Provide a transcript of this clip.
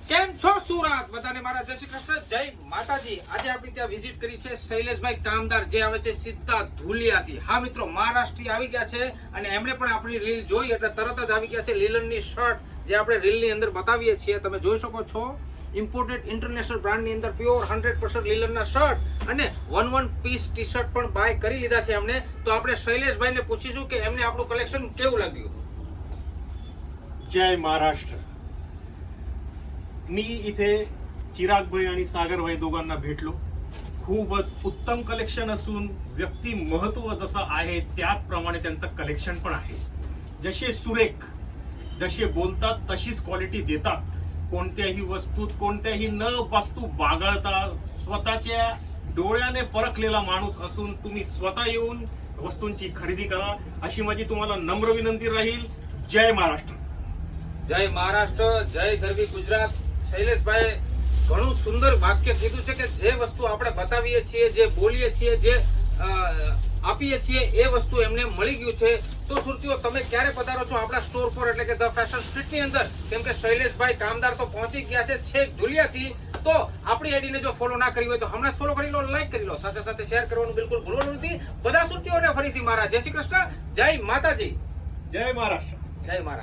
કેમ છો સુરત બધાને મારા જય શ્રી કૃષ્ણ જય માતાજી। આજે આપણે ત્યાં વિઝિટ કરી છે શૈલેષભાઈ કામદાર જે આવે છે સીધા ધુલિયાથી। હા મિત્રો, મહારાષ્ટ્રથી આવી ગયા છે અને એમણે પણ આપણી રીલ જોઈ એટલે તરત જ આવી ગયા છે। લીલનની શર્ટ જે આપણે રીલની અંદર બતાવીએ છીએ તમે જોઈ શકો છો। ઇમ્પોર્ટેડ ઇન્ટરનેશનલ બ્રાન્ડની અંદર પ્યોર 100% લીલનના શર્ટ અને વન પીસ ટી શર્ટ પણ બાય કરી લીધા છે એમણે। તો આપણે શૈલેષભાઈને પૂછીશું કે એમને આપણું કલેક્શન કેવું લાગ્યું। जय महाराष्ट्र। मी इथे चिरागभाई आणि सागरभाई दोघांना भेटलो। खूपच उत्तम कलेक्शन असून व्यक्ती महत्व जसं आहे त्याचप्रमाणे त्यांचं कलेक्शन पण आहे। जसे सुरेख, जसे बोलतात तशीच क्वालिटी देतात। कोणत्याही वस्तूत कोणत्याही न वस्तू बागळता स्वतःच्या डोळ्याने परखलेला माणूस असून तुम्ही स्वतः येऊन वस्तूंची खरेदी करा अशी माझी तुम्हाला नम्र विनंती राहील। जय महाराष्ट्र। जय महाराष्ट्र, जय ગરવી ગુજરાત। શૈલેષભાઈ ઘણું સુંદર વાક્ય કીધું છે કે જે વસ્તુ આપણે બતાવીએ છીએ, જે બોલીએ છીએ, જે આપીએ છીએ એ વસ્તુ એમને મળી ગયું છે। તો સુરતીઓ તમે ક્યારે પધારો છો આપણા સ્ટોર પર એટલે કે ધ ફેશન સ્ટ્રીટની અંદર, કેમ કે શૈલેષભાઈ કામદાર તો પહોંચી ગયા છે છેક ધુલિયાથી। તો આપણી આઈડીને જો ફોલો ના કરી હોય તો હમણાં જ ફોલો કરી લો, લાઈક કરી લો, સાથે સાથે શેર કરવાનું બિલકુલ ભૂલવાનું નથી। બધા સુરતીઓને ફરીથી મારા જય શ્રી કૃષ્ણ, જય માતાજી, जय महाराष्ट्र। જય મહારાજ।